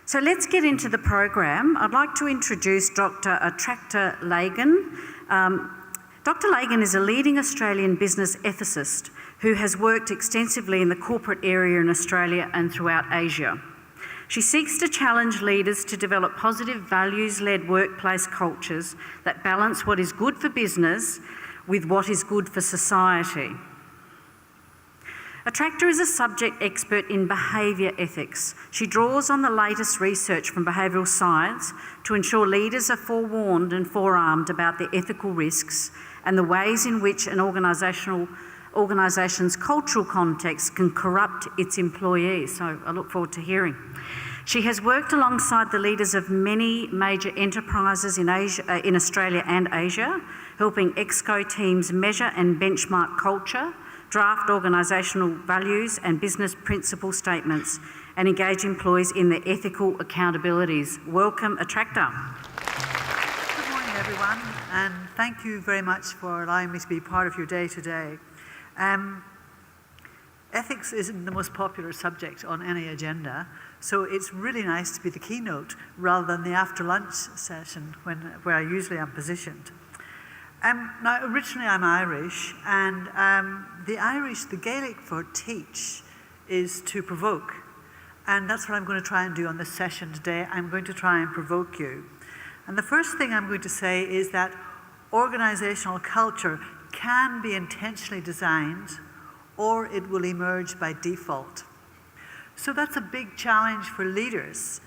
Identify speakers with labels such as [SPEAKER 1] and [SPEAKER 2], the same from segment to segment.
[SPEAKER 1] So let's get into the program. I'd like to introduce Dr. Attracta Lagan. Dr. Lagan is a leading Australian business ethicist who has worked extensively in the corporate area in Australia and throughout Asia. She seeks to challenge leaders to develop positive values-led workplace cultures that balance what is good for business with what is good for society. Attracta is a subject expert in behaviour ethics. She draws on the latest research from behavioural science to ensure leaders are forewarned and forearmed about the ethical risks and the ways in which an organisation's cultural context can corrupt its employees. So I look forward to hearing. She has worked alongside the leaders of many major enterprises in Australia and Asia, helping ExCo teams measure and benchmark culture, draft organisational values and business principle statements, and engage employees in their ethical accountabilities. Welcome, Attracta.
[SPEAKER 2] Good morning, everyone, and thank you very much for allowing me to be part of your day today. Ethics isn't the most popular subject on any agenda, so it's really nice to be the keynote rather than the after-lunch session where I usually am positioned. Now, originally I'm Irish, and the Gaelic for teach is to provoke. And that's what I'm going to try and do on this session today. I'm going to try and provoke you. And the first thing I'm going to say is that organisational culture can be intentionally designed, or it will emerge by default. So that's a big challenge for leaders.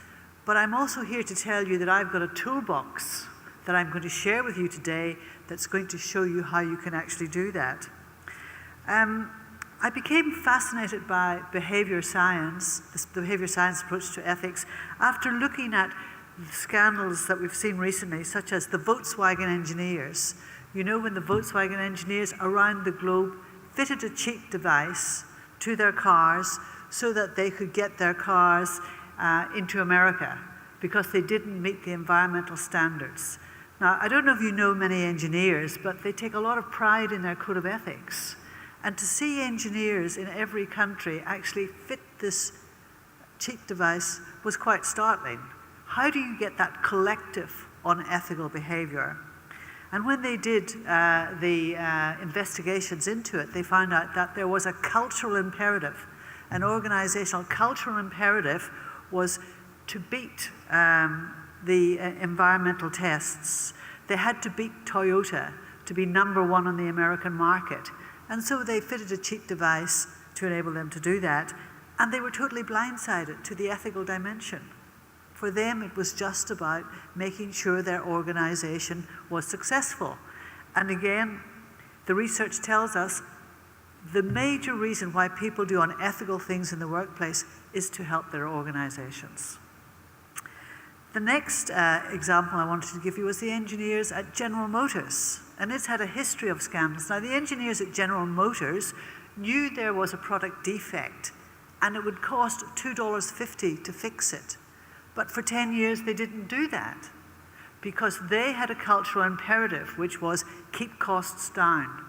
[SPEAKER 2] But I'm also here to tell you that I've got a toolbox that I'm going to share with you today that's going to show you how you can actually do that. I became fascinated by behaviour science, the behaviour science approach to ethics, after looking at the scandals that we've seen recently, such as the Volkswagen engineers. You know, when the Volkswagen engineers around the globe fitted a cheat device to their cars so that they could get their cars into America because they didn't meet the environmental standards. Now, I don't know if you know many engineers, but they take a lot of pride in their code of ethics. And to see engineers in every country actually fit this cheat device was quite startling. How do you get that collective unethical behaviour? And when they did the investigations into it, they found out that there was a cultural imperative. An organisational cultural imperative was to beat the environmental tests. They had to beat Toyota to be number one on the American market. And so they fitted a cheat device to enable them to do that. And they were totally blindsided to the ethical dimension. For them, it was just about making sure their organisation was successful. And again, the research tells us the major reason why people do unethical things in the workplace is to help their organisations. The next example I wanted to give you was the engineers at General Motors. And it's had a history of scandals. Now, the engineers at General Motors knew there was a product defect and it would cost $2.50 to fix it. But for 10 years, they didn't do that because they had a cultural imperative, which was keep costs down.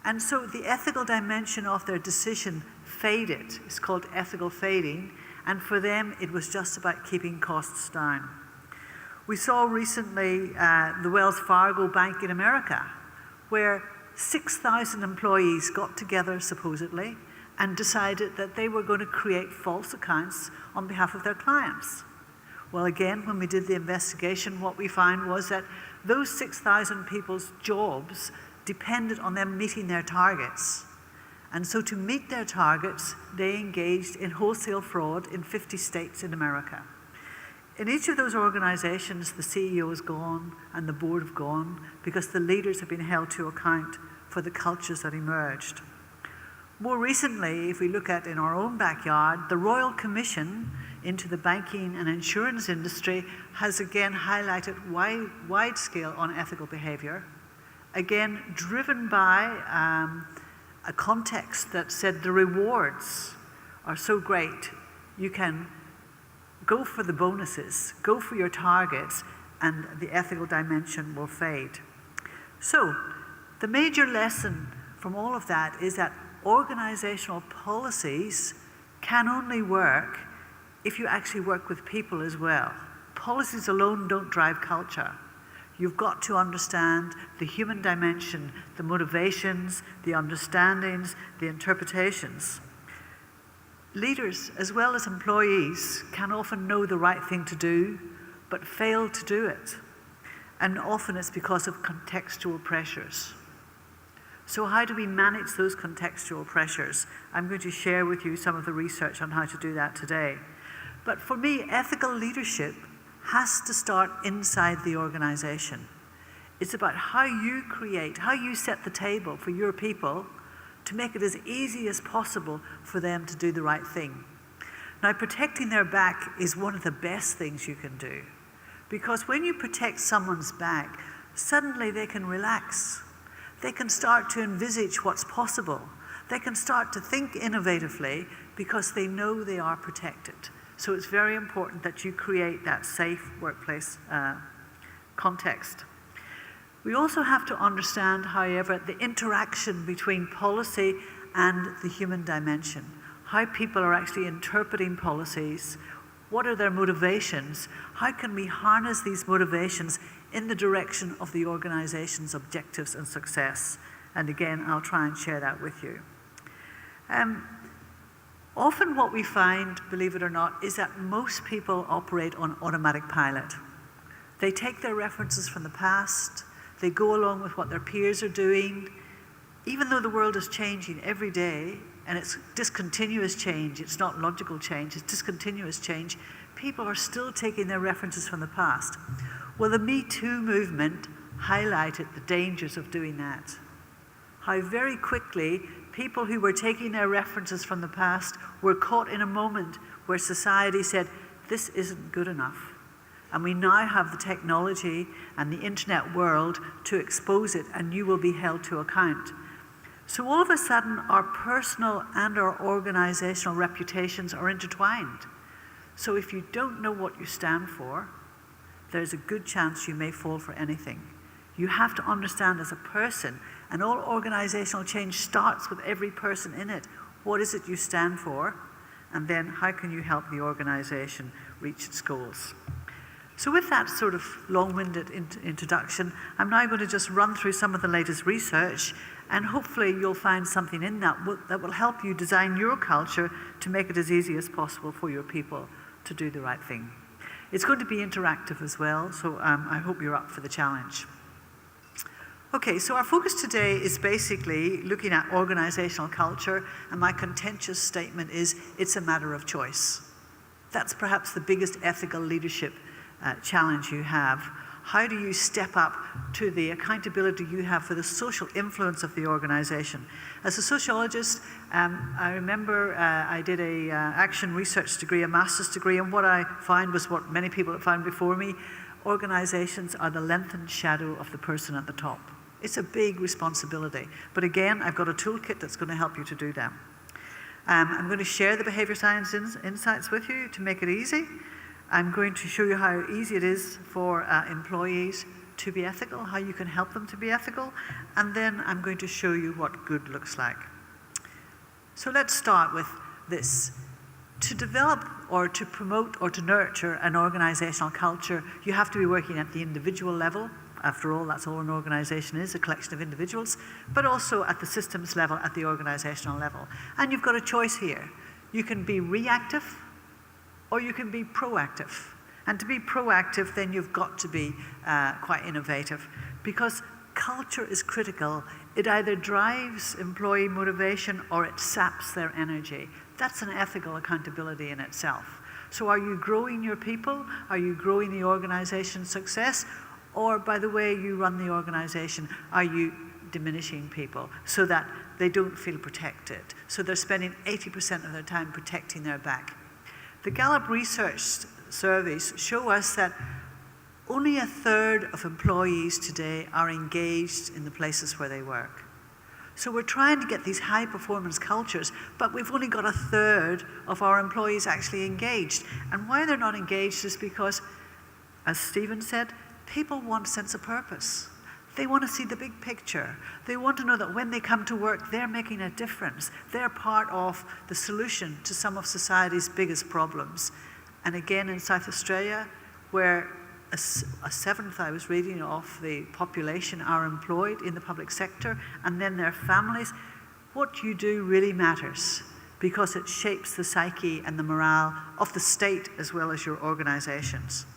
[SPEAKER 2] And so the ethical dimension of their decision faded. It's called ethical fading. And for them, it was just about keeping costs down. We saw recently the Wells Fargo Bank in America, where 6,000 employees got together, supposedly, and decided that they were going to create false accounts on behalf of their clients. Well, again, when we did the investigation, what we found was that those 6,000 people's jobs depended on them meeting their targets. And so to meet their targets, they engaged in wholesale fraud in 50 states in America. In each of those organizations, the CEO is gone and the board have gone because the leaders have been held to account for the cultures that emerged. More recently, if we look at in our own backyard, the Royal Commission into the banking and insurance industry has again highlighted wide-scale unethical behavior, again driven by a context that said the rewards are so great, you can go for the bonuses, go for your targets, and the ethical dimension will fade. So, the major lesson from all of that is that organizational policies can only work if you actually work with people as well. Policies alone don't drive culture. You've got to understand the human dimension, the motivations, the understandings, the interpretations. Leaders, as well as employees, can often know the right thing to do, but fail to do it. And often it's because of contextual pressures. So how do we manage those contextual pressures? I'm going to share with you some of the research on how to do that today. But for me, ethical leadership has to start inside the organization. It's about how you create, how you set the table for your people to make it as easy as possible for them to do the right thing. Now, protecting their back is one of the best things you can do, because when you protect someone's back, suddenly they can relax. They can start to envisage what's possible. They can start to think innovatively because they know they are protected. So it's very important that you create that safe workplace context. We also have to understand, however, the interaction between policy and the human dimension. How people are actually interpreting policies. What are their motivations? How can we harness these motivations in the direction of the organization's objectives and success? And again, I'll try and share that with you. Often what we find, believe it or not, is that most people operate on automatic pilot. They take their references from the past, they go along with what their peers are doing. Even though the world is changing every day, and it's discontinuous change, it's not logical change, it's discontinuous change, people are still taking their references from the past. Well, the Me Too movement highlighted the dangers of doing that. How very quickly people who were taking their references from the past were caught in a moment where society said, this isn't good enough. And we now have the technology and the internet world to expose it, and you will be held to account. So all of a sudden, our personal and our organizational reputations are intertwined. So if you don't know what you stand for, there's a good chance you may fall for anything. You have to understand as a person, and all organizational change starts with every person in it. What is it you stand for? And then how can you help the organization reach its goals? So with that sort of long-winded introduction, I'm now going to just run through some of the latest research, and hopefully you'll find something in that that will help you design your culture to make it as easy as possible for your people to do the right thing. It's going to be interactive as well, so I hope you're up for the challenge. Okay, so our focus today is basically looking at organizational culture, and my contentious statement is it's a matter of choice. That's perhaps the biggest ethical leadership challenge you have. How do you step up to the accountability you have for the social influence of the organization? As a sociologist, I remember I did a action research degree, a master's degree, and what I found was what many people have found before me: organizations are the lengthened shadow of the person at the top. It's a big responsibility. But again, I've got a toolkit that's going to help you to do that. I'm going to share the behavior science insights with you to make it easy. I'm going to show you how easy it is for employees to be ethical, how you can help them to be ethical, and then I'm going to show you what good looks like. So let's start with this. To develop or to promote or to nurture an organizational culture, you have to be working at the individual level. After all, that's all an organization is, a collection of individuals, but also at the systems level, at the organizational level. And you've got a choice here. You can be reactive, or you can be proactive. And to be proactive, then you've got to be quite innovative, because culture is critical. It either drives employee motivation or it saps their energy. That's an ethical accountability in itself. So are you growing your people? Are you growing the organization's success? Or by the way you run the organization, are you diminishing people so that they don't feel protected? So they're spending 80% of their time protecting their back. The Gallup research surveys show us that only 1/3 of employees today are engaged in the places where they work. So we're trying to get these high-performance cultures, but we've only got 1/3 of our employees actually engaged. And why they're not engaged is because, as Stephen said, people want a sense of purpose. They want to see the big picture. They want to know that when they come to work, they're making a difference. They're part of the solution to some of society's biggest problems. and again in South Australia, where a seventh, I was reading, of the population are employed in the public sector, and then their families. What you do really matters, because it shapes the psyche and the morale of the state as well as your organisations.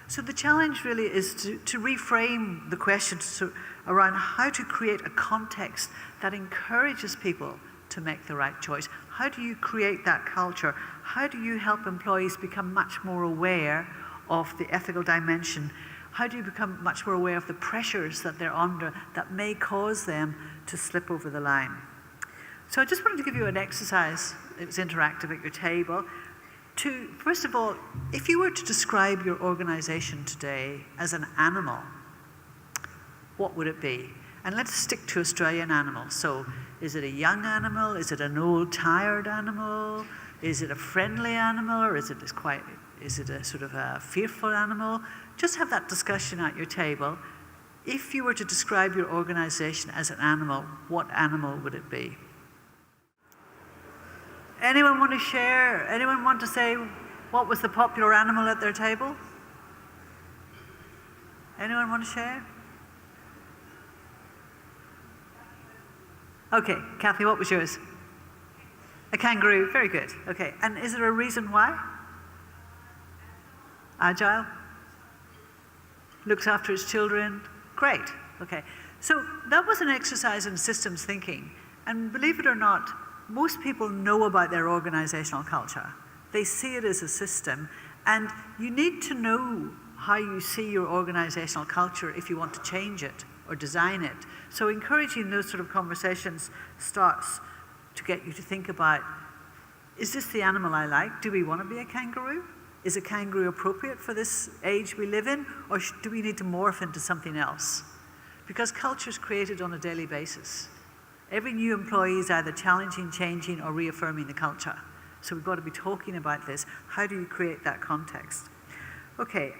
[SPEAKER 2] So the challenge really is to reframe the questions around how to create a context that encourages people to make the right choice. How do you create that culture? How do you help employees become much more aware of the ethical dimension? How do you become much more aware of the pressures that they're under that may cause them to slip over the line? So I just wanted to give you an exercise. It was interactive at your table. To, first of all, if you were to describe your organisation today as an animal, what would it be? And let's stick to Australian animals. So is it a young animal? Is it an old, tired animal? Is it a friendly animal? Or is it a sort of a fearful animal? Just have that discussion at your table. If you were to describe your organisation as an animal, what animal would it be? Anyone want to share? Anyone want to say what was the popular animal at their table? Anyone want to share? Okay, Kathy, what was yours? A kangaroo, very good. Okay, and is there a reason why? Agile? Looks after its children? Great, okay. So that was an exercise in systems thinking, and believe it or not, most people know about their organizational culture. They see it as a system, and you need to know how you see your organizational culture if you want to change it or design it. So encouraging those sort of conversations starts to get you to think about, is this the animal I like? Do we want to be a kangaroo? Is a kangaroo appropriate for this age we live in? Or do we need to morph into something else? Because culture is created on a daily basis. Every new employee is either challenging, changing, or reaffirming the culture. So we've got to be talking about this. How do you create that context? Okay,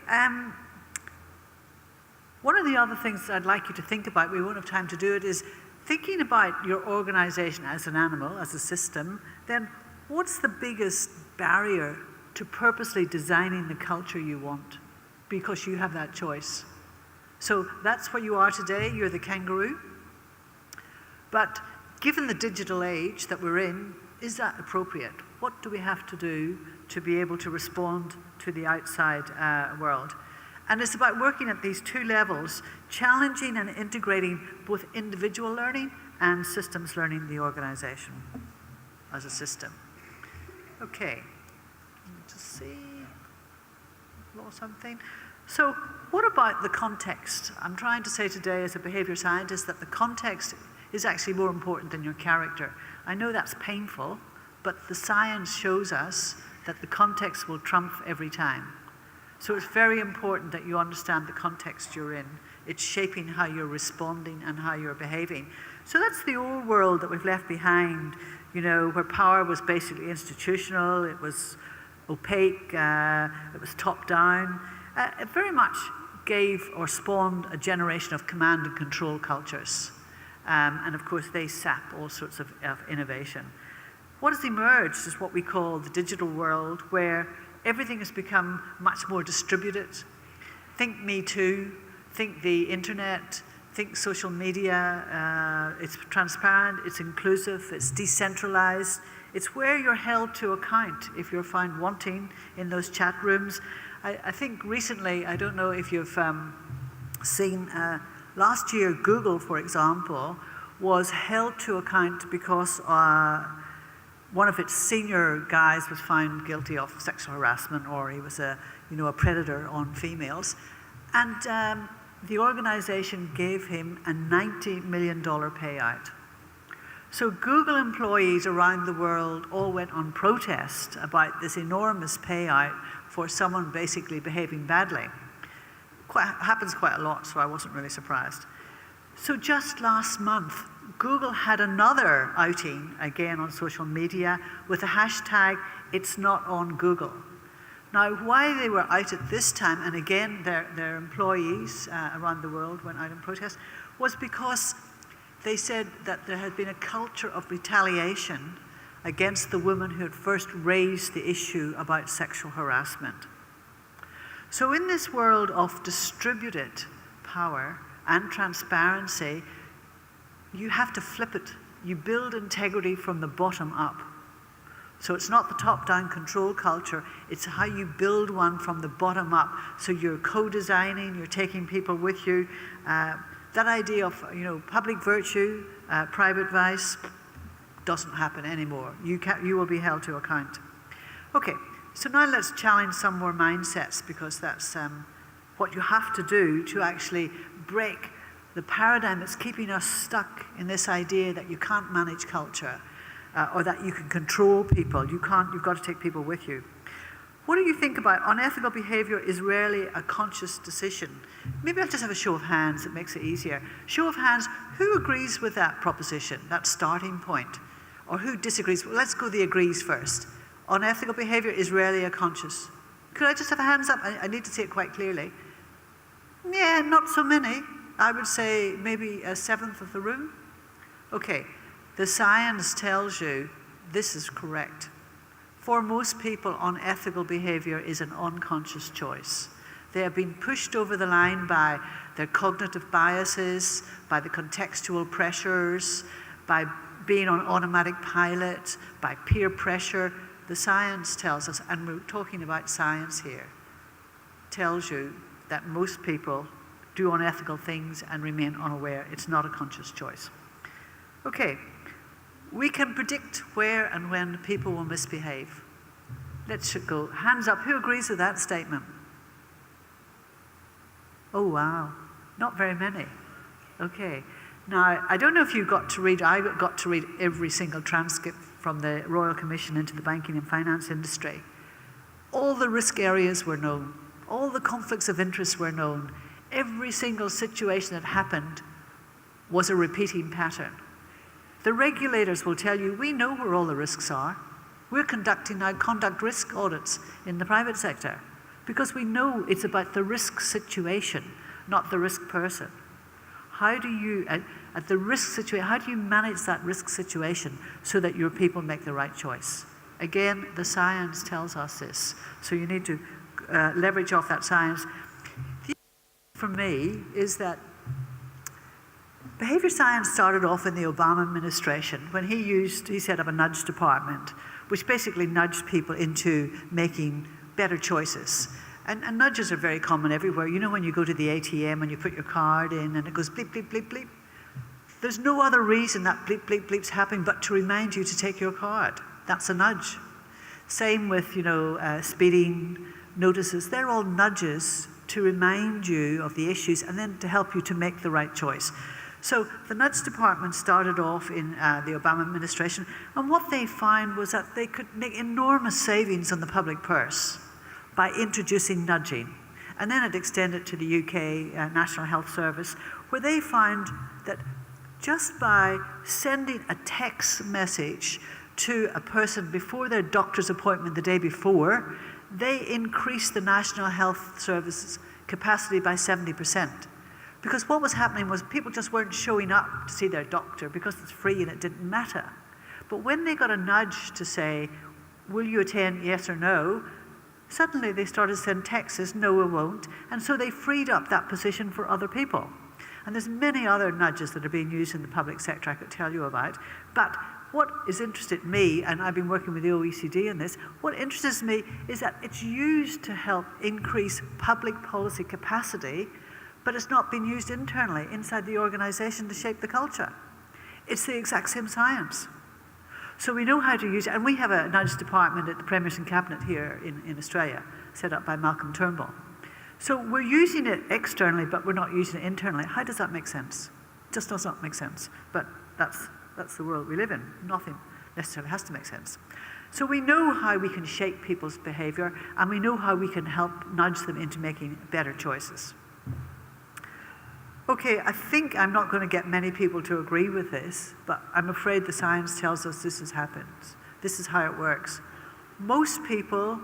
[SPEAKER 2] one of the other things I'd like you to think about, we won't have time to do it, is thinking about your organization as an animal, as a system, then what's the biggest barrier to purposely designing the culture you want? Because you have that choice. So that's what you are today, you're the kangaroo. But given the digital age that we're in, is that appropriate? What do we have to do to be able to respond to the outside world? And it's about working at these two levels, challenging and integrating both individual learning and systems learning in the organization as a system. Okay, just see, lost something. So what about the context? I'm trying to say today as a behavior scientist that the context is actually more important than your character. I know that's painful, but the science shows us that the context will trump every time. So it's very important that you understand the context you're in. It's shaping how you're responding and how you're behaving. So that's the old world that we've left behind, you know, where power was basically institutional, it was opaque, it was top-down. It very much gave or spawned a generation of command and control cultures. And of course, they sap all sorts of innovation. What has emerged is what we call the digital world, where everything has become much more distributed. Think Me Too, think the internet, think social media. It's transparent, it's inclusive, it's decentralized. It's where you're held to account if you're found wanting in those chat rooms. I think recently, I don't know if you've seen, last year Google, for example, was held to account because one of its senior guys was found guilty of sexual harassment, or he was a predator on females. And the organization gave him a $90 million payout. So Google employees around the world all went on protest about this enormous payout for someone basically behaving badly. Happens quite a lot, so I wasn't really surprised. So just last month, Google had another outing, again on social media, with the hashtag, "It's not on Google." Now, why they were out at this time, and again, their employees around the world went out in protest, was because they said that there had been a culture of retaliation against the woman who had first raised the issue about sexual harassment. So in this world of distributed power and transparency, you have to flip it. You build integrity from the bottom up. So it's not the top-down control culture, it's how you build one from the bottom up. So you're co-designing, you're taking people with you. That idea of public virtue, private vice, doesn't happen anymore. You will be held to account. Okay, so now let's challenge some more mindsets, because that's what you have to do to actually break the paradigm that's keeping us stuck in this idea that you can't manage culture. Or that you can control people. You've got to take people with you. What do you think about unethical behavior is rarely a conscious decision? Maybe I'll just have a show of hands, it makes it easier. Show of hands, who agrees with that proposition, that starting point? Or who disagrees? Well, let's go the agrees first. Unethical behavior is rarely a conscious. Could I just have a hands up? I need to say it quite clearly. Yeah, not so many. I would say maybe a seventh of the room. Okay. The science tells you this is correct. For most people, unethical behavior is an unconscious choice. They have been pushed over the line by their cognitive biases, by the contextual pressures, by being on automatic pilot, by peer pressure. The science tells us, and we're talking about science here, tells you that most people do unethical things and remain unaware. It's not a conscious choice. Okay. We can predict where and when people will misbehave. Let's go. Hands up. Who agrees with that statement? Oh, wow. Not very many. Okay. Now, I don't know if you got to read, I got to read every single transcript from the Royal Commission into the banking and finance industry. All the risk areas were known. All the conflicts of interest were known. Every single situation that happened was a repeating pattern. The regulators will tell you, we know where all the risks are. We're conducting now conduct risk audits in the private sector because we know it's about the risk situation, not the risk person. How do you, at the risk situation, how do you manage that risk situation so that your people make the right choice? Again, the science tells us this, so you need to leverage off that science. The issue for me is that behavior science started off in the Obama administration when he set up a nudge department, which basically nudged people into making better choices. And nudges are very common everywhere. You know when you go to the ATM and you put your card in and it goes bleep, bleep, bleep, bleep? There's no other reason that bleep, bleep, bleep's happening but to remind you to take your card. That's a nudge. Same with, speeding notices. They're all nudges to remind you of the issues and then to help you to make the right choice. So the nudge department started off in the Obama administration, and what they found was that they could make enormous savings on the public purse by introducing nudging. And then it extended to the UK National Health Service, where they found that just by sending a text message to a person before their doctor's appointment the day before, they increased the National Health Service's capacity by 70%. Because what was happening was people just weren't showing up to see their doctor because it's free and it didn't matter. But when they got a nudge to say, will you attend, yes or no, suddenly they started to send texts, no, I won't. And so they freed up that position for other people. And there's many other nudges that are being used in the public sector I could tell you about. But what is interested me, and I've been working with the OECD in this, what interests me is that it's used to help increase public policy capacity, but it's not been used internally, inside the organization, to shape the culture. It's the exact same science. So we know how to use it, and we have a nudge department at the Premier's and Cabinet here in Australia, set up by Malcolm Turnbull. So we're using it externally, but we're not using it internally. How does that make sense? It just does not make sense. But that's the world we live in. Nothing necessarily has to make sense. So we know how we can shape people's behavior, and we know how we can help nudge them into making better choices. Okay, I think I'm not going to get many people to agree with this, but I'm afraid the science tells us this has happened. This is how it works. Most people,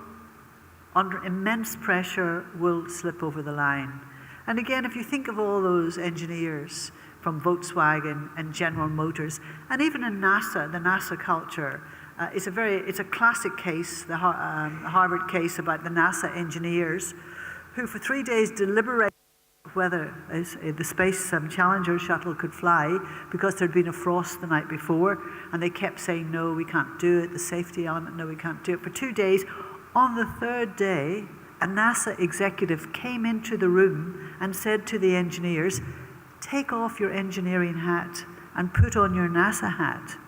[SPEAKER 2] under immense pressure, will slip over the line. And again, if you think of all those engineers from Volkswagen and General Motors, and even in NASA, the NASA culture, It's a classic case, the Harvard case about the NASA engineers who for 3 days deliberated whether the Space Challenger shuttle could fly because there'd been a frost the night before, and they kept saying, no, we can't do it, the safety element, no, we can't do it. For 2 days, on the third day, a NASA executive came into the room and said to the engineers, take off your engineering hat and put on your NASA hat,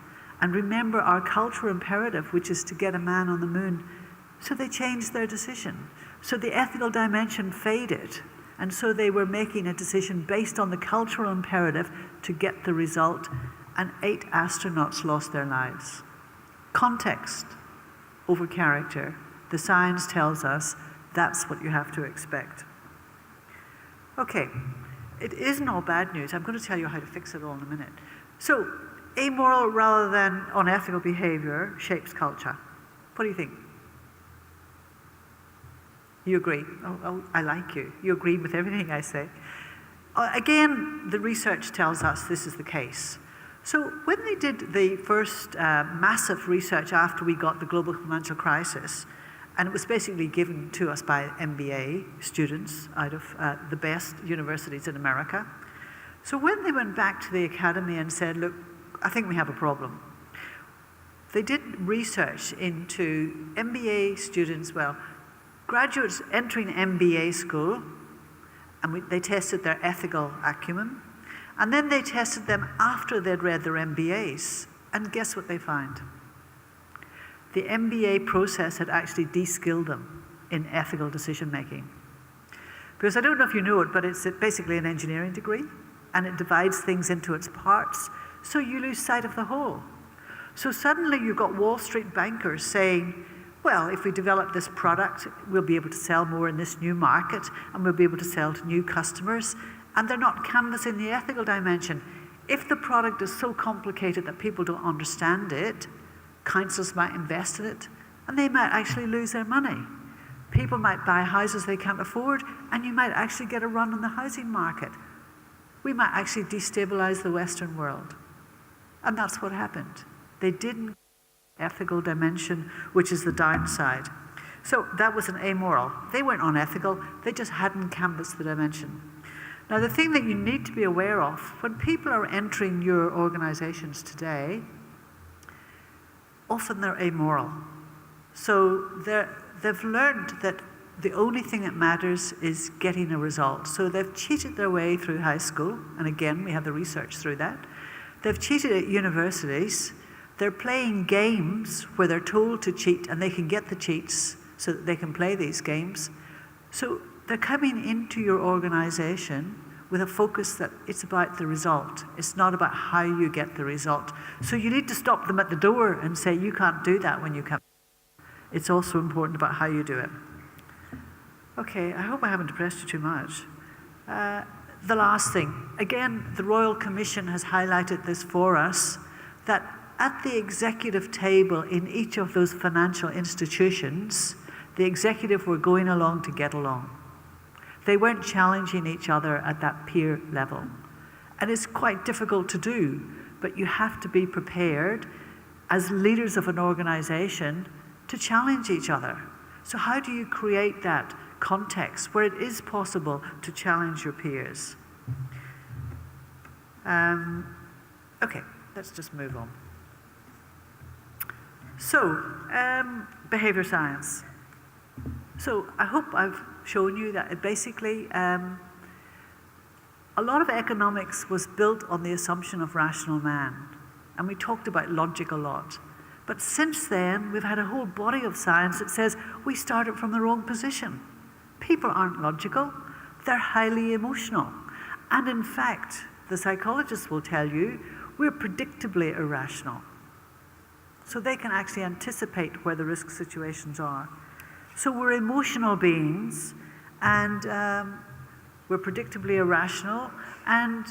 [SPEAKER 2] and remember our cultural imperative, which is to get a man on the moon. So they changed their decision. So the ethical dimension faded. And so they were making a decision based on the cultural imperative to get the result, and 8 astronauts lost their lives. Context over character. The science tells us that's what you have to expect. Okay, it isn't all bad news. I'm going to tell you how to fix it all in a minute. So, amoral rather than unethical behavior shapes culture. What do you think? You agree? Oh, I like you. You agree with everything I say. Again, the research tells us this is the case. So when they did the first massive research after we got the global financial crisis, and it was basically given to us by MBA students out of the best universities in America. So when they went back to the academy and said, look, I think we have a problem, they did research into MBA students, graduates entering MBA school, and they tested their ethical acumen, and then they tested them after they'd read their MBAs, and guess what they found? The MBA process had actually de-skilled them in ethical decision making. Because I don't know if you know it, but it's basically an engineering degree, and it divides things into its parts, so you lose sight of the whole. So suddenly you've got Wall Street bankers saying, well, if we develop this product, we'll be able to sell more in this new market, and we'll be able to sell to new customers, and they're not canvassing the ethical dimension. If the product is so complicated that people don't understand it, councils might invest in it, and they might actually lose their money. People might buy houses they can't afford, and you might actually get a run on the housing market. We might actually destabilize the Western world. And that's what happened. They didn't ethical dimension, which is the downside. So that was an amoral. They weren't unethical, they just hadn't canvassed the dimension. Now the thing that you need to be aware of, when people are entering your organizations today, often they're amoral. So they've learned that the only thing that matters is getting a result. So they've cheated their way through high school, and again, we have the research through that. They've cheated at universities. They're playing games where they're told to cheat, and they can get the cheats so that they can play these games. So they're coming into your organization with a focus that it's about the result. It's not about how you get the result. So you need to stop them at the door and say, you can't do that when you come. It's also important about how you do it. Okay, I hope I haven't depressed you too much. The last thing, again, the Royal Commission has highlighted this for us, that at the executive table in each of those financial institutions, the executive were going along to get along. They weren't challenging each other at that peer level. And it's quite difficult to do, but you have to be prepared as leaders of an organization to challenge each other. So how do you create that context where it is possible to challenge your peers? Okay, let's just move on. So, behavior science. So I hope I've shown you that basically a lot of economics was built on the assumption of rational man, and we talked about logic a lot. But since then, we've had a whole body of science that says we started from the wrong position. People aren't logical, they're highly emotional. And in fact, the psychologists will tell you, we're predictably irrational. So they can actually anticipate where the risk situations are. So we're emotional beings, and we're predictably irrational, and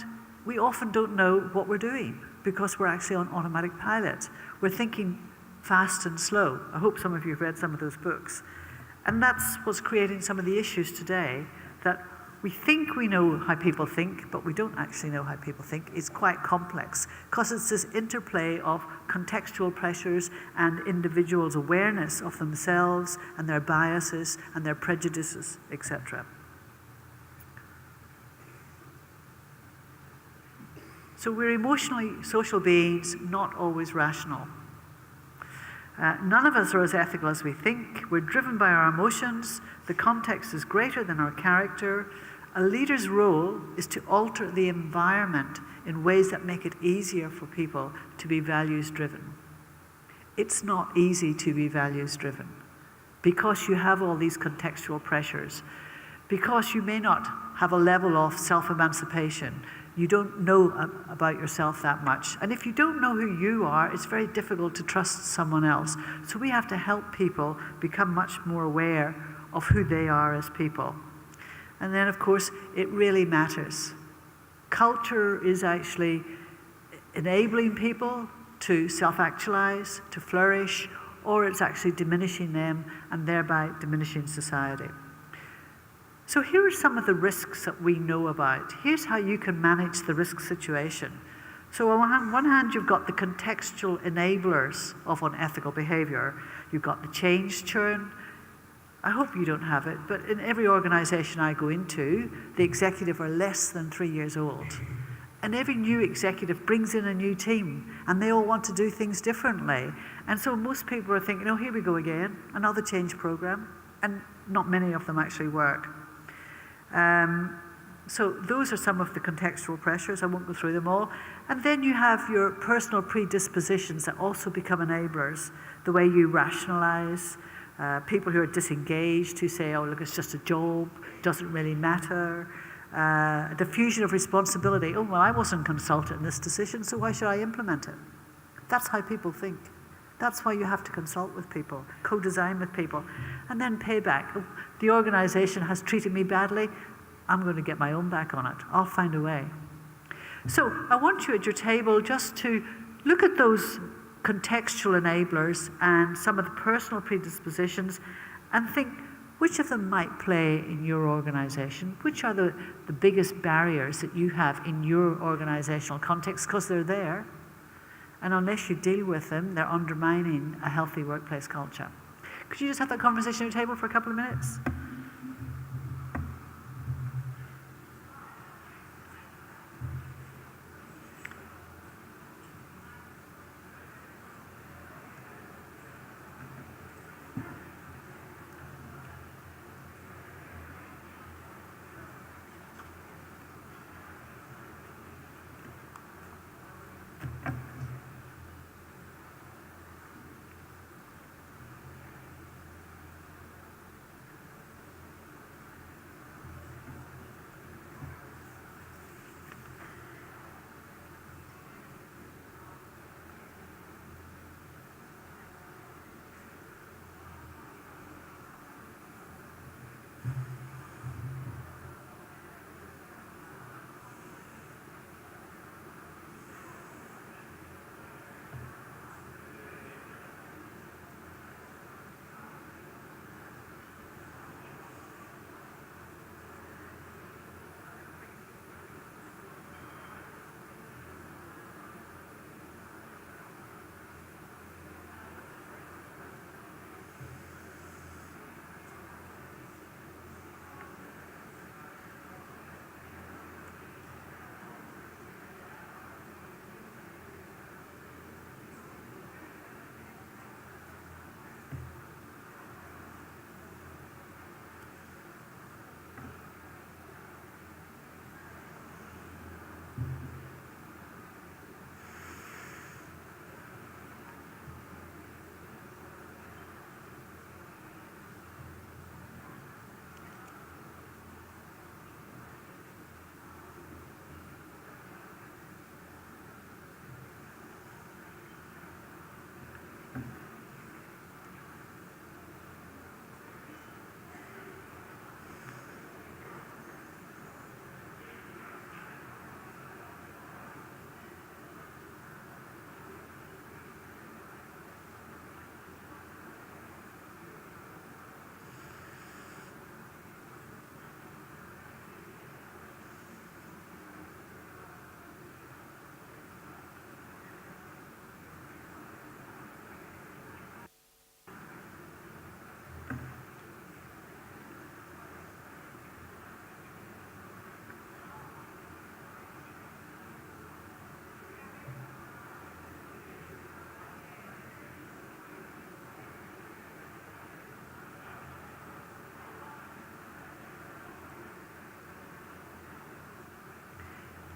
[SPEAKER 2] we often don't know what we're doing because we're actually on automatic pilot. We're thinking fast and slow. I hope some of you have read some of those books. And that's what's creating some of the issues today, that We think we know how people think, but we don't actually know how people think. It's quite complex because it's this interplay of contextual pressures and individuals' awareness of themselves and their biases and their prejudices, etc. So we're emotionally social beings, not always rational. None of us are as ethical as we think. We're driven by our emotions. The context is greater than our character. A leader's role is to alter the environment in ways that make it easier for people to be values-driven. It's not easy to be values-driven because you have all these contextual pressures, because you may not have a level of self-emancipation. You don't know about yourself that much. And if you don't know who you are, it's very difficult to trust someone else. So we have to help people become much more aware of who they are as people. And then, of course, it really matters. Culture is actually enabling people to self-actualize, to flourish, or it's actually diminishing them and thereby diminishing society. So here are some of the risks that we know about. Here's how you can manage the risk situation. So on one hand, you've got the contextual enablers of unethical behavior. You've got the change churn. I hope you don't have it, but in every organization I go into, the executive are less than 3 years old. And every new executive brings in a new team, and they all want to do things differently. And so most people are thinking, oh, here we go again, another change program. And not many of them actually work. So those are some of the contextual pressures. I won't go through them all. And then you have your personal predispositions that also become enablers. The way you rationalize, people who are disengaged, who say, oh, look, it's just a job, doesn't really matter. Diffusion of responsibility. Oh, well, I wasn't consulted in this decision, so why should I implement it? That's how people think. That's why you have to consult with people, co-design with people. And then payback. Oh, the organization has treated me badly. I'm going to get my own back on it. I'll find a way. So I want you at your table just to look at those contextual enablers and some of the personal predispositions and think which of them might play in your organization, which are the biggest barriers that you have in your organizational context, because they're there. And unless you deal with them, they're undermining a healthy workplace culture. Could you just have that conversation at your table for a couple of minutes?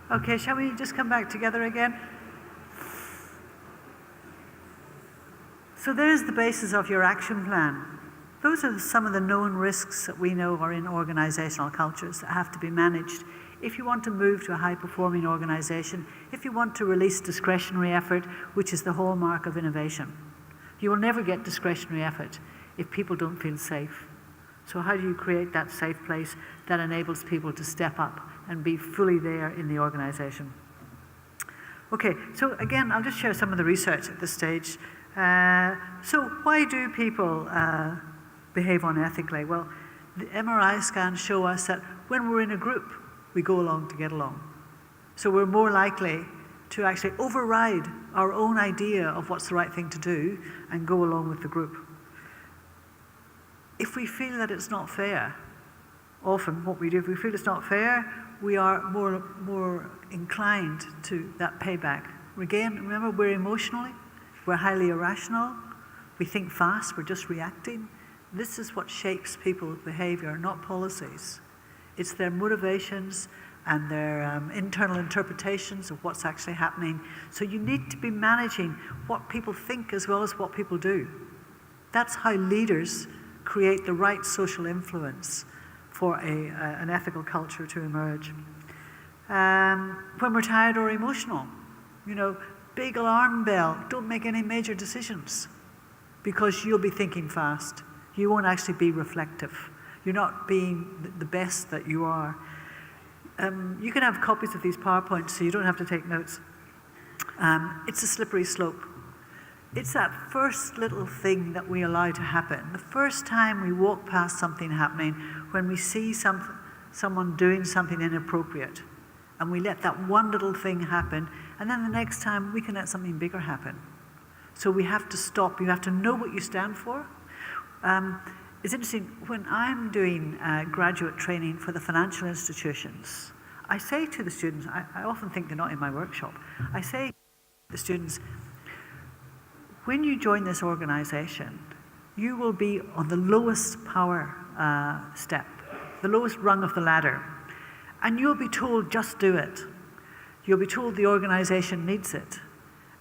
[SPEAKER 2] Okay, shall we just come back together again? So there's the basis of your action plan. Those are some of the known risks that we know are in organisational cultures that have to be managed. If you want to move to a high-performing organisation, if you want to release discretionary effort, which is the hallmark of innovation, you will never get discretionary effort if people don't feel safe. So how do you create that safe place that enables people to step up and be fully there in the organisation? Okay, so again, I'll just share some of the research at this stage. So why do people behave unethically? Well, the MRI scans show us that when we're in a group, we go along to get along. So we're more likely to actually override our own idea of what's the right thing to do and go along with the group. If we feel that it's not fair, often what we do, if we feel it's not fair, we are more inclined to that payback. Again, remember, we're emotionally, we're highly irrational, we think fast, we're just reacting. This is what shapes people's behaviour, not policies. It's their motivations and their internal interpretations of what's actually happening. So you need to be managing what people think as well as what people do. That's how leaders create the right social influence for an ethical culture to emerge. When we're tired or emotional, big alarm bell, don't make any major decisions because you'll be thinking fast. You won't actually be reflective. You're not being the best that you are. You can have copies of these PowerPoints so you don't have to take notes. It's a slippery slope. It's that first little thing that we allow to happen. The first time we walk past something happening, when we see someone doing something inappropriate, and we let that one little thing happen, and then the next time we can let something bigger happen. So we have to stop. You have to know what you stand for. It's interesting, when I'm doing graduate training for the financial institutions, I say to the students, I often think they're not in my workshop, I say to the students, when you join this organisation, you will be on the lowest power step, the lowest rung of the ladder, and you'll be told, just do it. You'll be told the organisation needs it.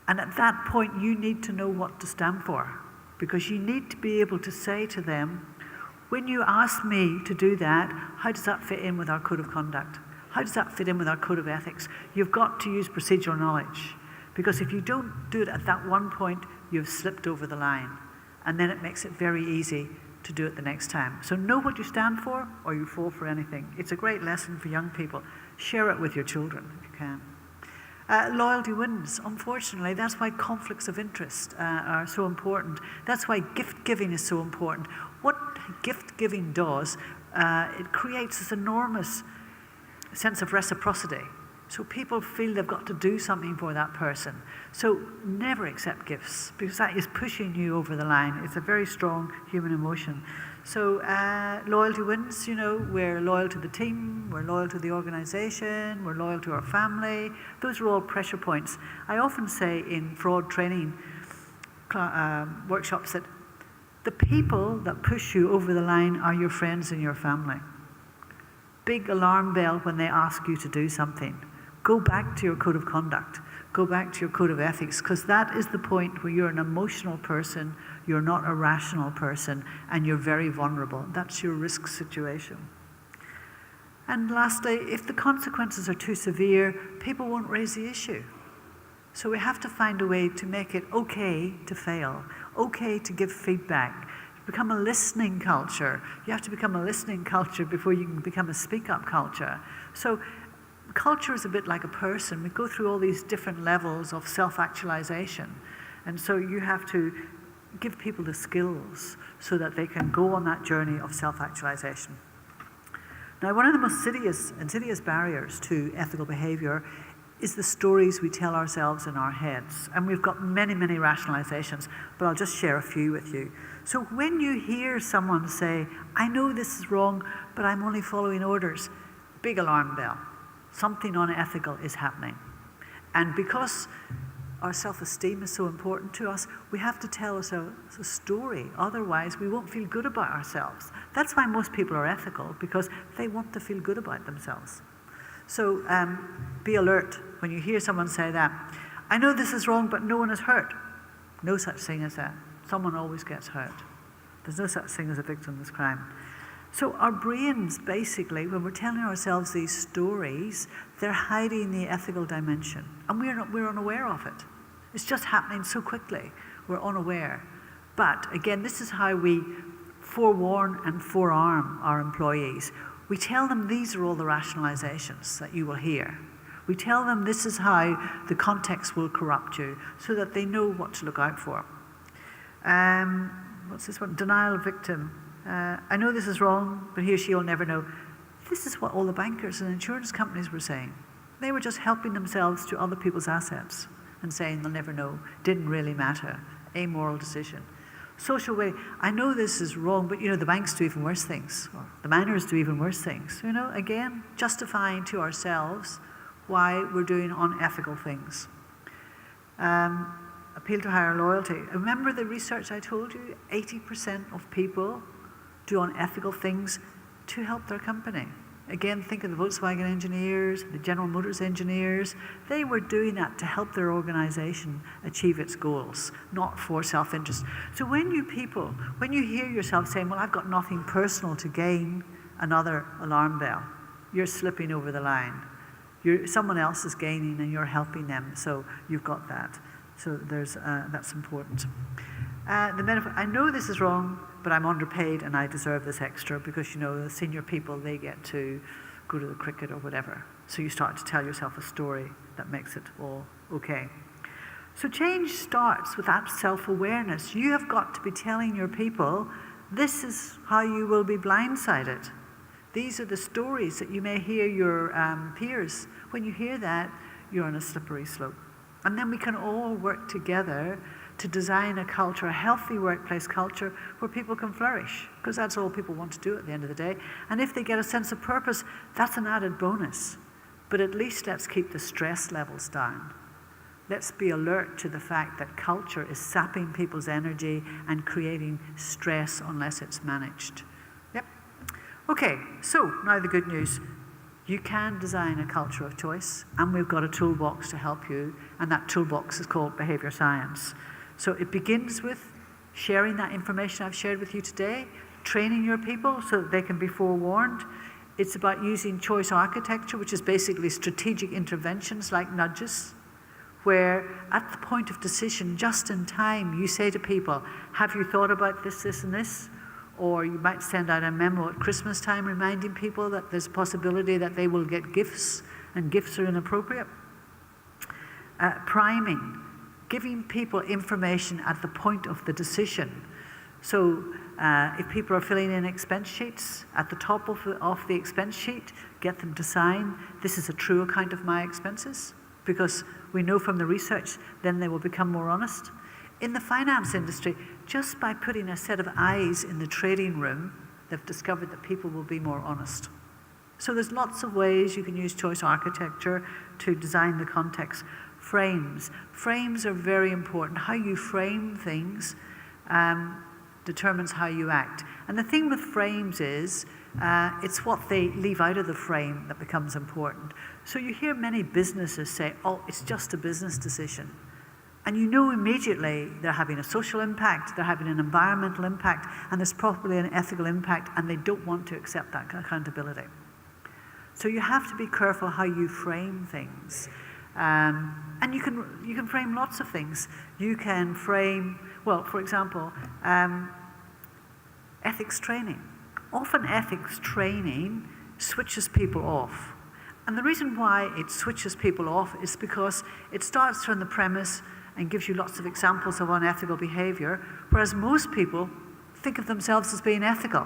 [SPEAKER 2] And at that point, you need to know what to stand for, because you need to be able to say to them, when you ask me to do that, how does that fit in with our code of conduct? How does that fit in with our code of ethics? You've got to use procedural knowledge, because if you don't do it at that one point, you've slipped over the line, and then it makes it very easy to do it the next time. So know what you stand for, or you fall for anything. It's a great lesson for young people. Share it with your children if you can. Loyalty wins. Unfortunately, that's why conflicts of interest are so important. That's why gift giving is so important. What gift giving does, it creates this enormous sense of reciprocity. So people feel they've got to do something for that person. So never accept gifts, because that is pushing you over the line. It's a very strong human emotion. So loyalty wins, we're loyal to the team, we're loyal to the organisation, we're loyal to our family. Those are all pressure points. I often say in fraud training workshops that the people that push you over the line are your friends and your family. Big alarm bell when they ask you to do something. Go back to your code of conduct. Go back to your code of ethics, because that is the point where you're an emotional person, you're not a rational person, and you're very vulnerable. That's your risk situation. And lastly, if the consequences are too severe, people won't raise the issue. So we have to find a way to make it okay to fail, okay to give feedback, become a listening culture. You have to become a listening culture before you can become a speak-up culture. So culture is a bit like a person. We go through all these different levels of self-actualization. And so you have to give people the skills so that they can go on that journey of self-actualization. Now, one of the most insidious barriers to ethical behavior is the stories we tell ourselves in our heads. And we've got many, many rationalizations, but I'll just share a few with you. So when you hear someone say, I know this is wrong, but I'm only following orders, big alarm bell. Something unethical is happening. And because our self-esteem is so important to us, we have to tell ourselves a story. Otherwise, we won't feel good about ourselves. That's why most people are ethical, because they want to feel good about themselves. So be alert when you hear someone say that. I know this is wrong, but no one is hurt. No such thing as that. Someone always gets hurt. There's no such thing as a victimless crime. So our brains, basically, when we're telling ourselves these stories, they're hiding the ethical dimension. And we're unaware of it. It's just happening so quickly. We're unaware. But again, this is how we forewarn and forearm our employees. We tell them these are all the rationalizations that you will hear. We tell them this is how the context will corrupt you so that they know what to look out for. What's this one? Denial of victim. I know this is wrong, but he or she will never know. This is what all the bankers and insurance companies were saying. They were just helping themselves to other people's assets and saying they'll never know. Didn't really matter. Amoral decision. Social way. I know this is wrong, but the banks do even worse things. Or the miners do even worse things. Again, justifying to ourselves why we're doing unethical things. Appeal to higher loyalty. Remember the research I told you? 80% of people do unethical things to help their company. Again, think of the Volkswagen engineers, the General Motors engineers. They were doing that to help their organization achieve its goals, not for self-interest. So when you hear yourself saying, well, I've got nothing personal to gain, another alarm bell. You're slipping over the line. Someone else is gaining and you're helping them, so you've got that. So that's important. The metaphor, I know this is wrong, but I'm underpaid and I deserve this extra because, the senior people, they get to go to the cricket or whatever. So you start to tell yourself a story that makes it all okay. So change starts with that self-awareness. You have got to be telling your people, this is how you will be blindsided. These are the stories that you may hear your peers. When you hear that, you're on a slippery slope. And then we can all work together to design a culture, a healthy workplace culture where people can flourish, because that's all people want to do at the end of the day. And if they get a sense of purpose, that's an added bonus. But at least let's keep the stress levels down. Let's be alert to the fact that culture is sapping people's energy and creating stress unless it's managed. Yep. Okay, so now the good news. You can design a culture of choice, and we've got a toolbox to help you, and that toolbox is called behavior science. So it begins with sharing that information I've shared with you today, training your people so that they can be forewarned. It's about using choice architecture, which is basically strategic interventions like nudges, where at the point of decision, just in time, you say to people, have you thought about this, this, and this? Or you might send out a memo at Christmas time reminding people that there's a possibility that they will get gifts, and gifts are inappropriate. Priming, giving people information at the point of the decision. So if people are filling in expense sheets, at the top of the expense sheet, get them to sign, this is a true account of my expenses, because we know from the research, then they will become more honest. In the finance industry, just by putting a set of eyes in the trading room, they've discovered that people will be more honest. So there's lots of ways you can use choice architecture to design the context. Frames. Frames are very important. How you frame things determines how you act. And the thing with frames is, it's what they leave out of the frame that becomes important. So you hear many businesses say, oh, it's just a business decision. And you know immediately they're having a social impact, they're having an environmental impact, and there's probably an ethical impact, and they don't want to accept that accountability. So you have to be careful how you frame things. And you can frame lots of things. You can frame, well, for example, ethics training. Often ethics training switches people off. And the reason why it switches people off is because it starts from the premise and gives you lots of examples of unethical behavior, whereas most people think of themselves as being ethical.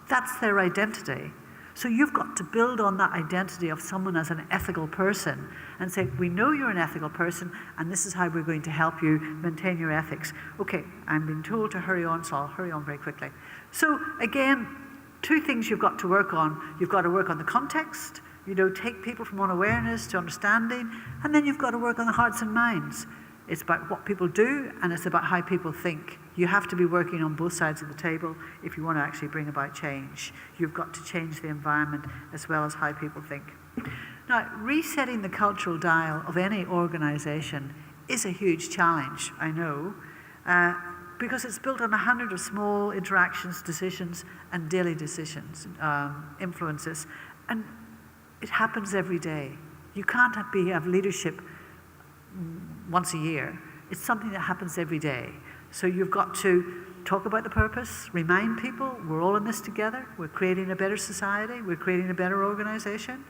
[SPEAKER 2] That's their identity. So you've got to build on that identity of someone as an ethical person and say, we know you're an ethical person, and this is how we're going to help you maintain your ethics. Okay, I'm being told to hurry on, so I'll hurry on very quickly. So again, two things you've got to work on. You've got to work on the context, take people from unawareness to understanding, and then you've got to work on the hearts and minds. It's about what people do, and it's about how people think. You have to be working on both sides of the table if you want to actually bring about change. You've got to change the environment as well as how people think. Now, resetting the cultural dial of any organisation is a huge challenge, I know, because it's built on 100 of small interactions, decisions, and daily decisions, influences, and it happens every day. You can't have leadership once a year. It's something that happens every day. So you've got to talk about the purpose, remind people we're all in this together, we're creating a better society, we're creating a better organisation.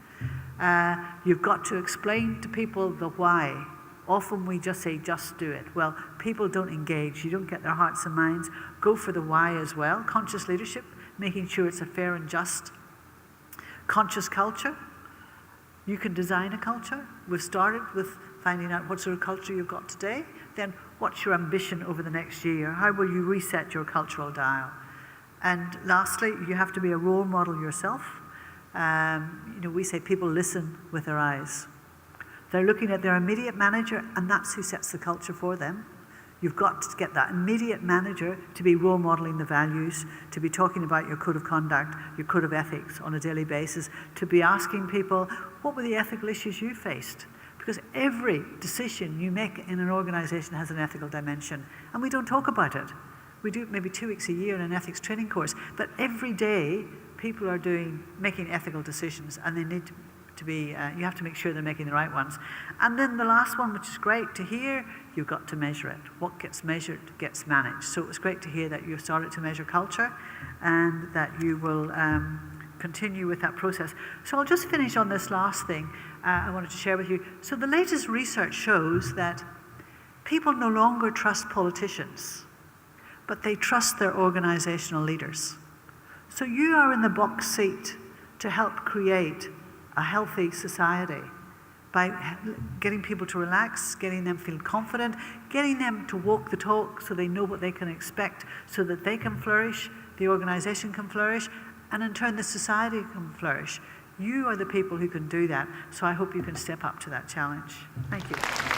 [SPEAKER 2] You've got to explain to people the why. Often we just say, just do it. Well, people don't engage. You don't get their hearts and minds. Go for the why as well. Conscious leadership, making sure it's a fair and just. Conscious culture. You can design a culture. We've started with finding out what sort of culture you've got today. Then what's your ambition over the next year? How will you reset your cultural dial? And lastly, you have to be a role model yourself. We say people listen with their eyes. They're looking at their immediate manager, and that's who sets the culture for them. You've got to get that immediate manager to be role modeling the values, to be talking about your code of conduct, your code of ethics on a daily basis, to be asking people, what were the ethical issues you faced? Because every decision you make in an organisation has an ethical dimension, and we don't talk about it. We do it maybe 2 weeks a year in an ethics training course, but every day people are making ethical decisions, and they need to be, you have to make sure they're making the right ones. And then the last one, which is great to hear, you've got to measure it. What gets measured gets managed. So it was great to hear that you've started to measure culture and that you will continue with that process. So I'll just finish on this last thing I wanted to share with you. So the latest research shows that people no longer trust politicians, but they trust their organizational leaders. So you are in the box seat to help create a healthy society by getting people to relax, getting them feel confident, getting them to walk the talk so they know what they can expect so that they can flourish, the organization can flourish, and in turn the society can flourish. You are the people who can do that, so I hope you can step up to that challenge. Thank you.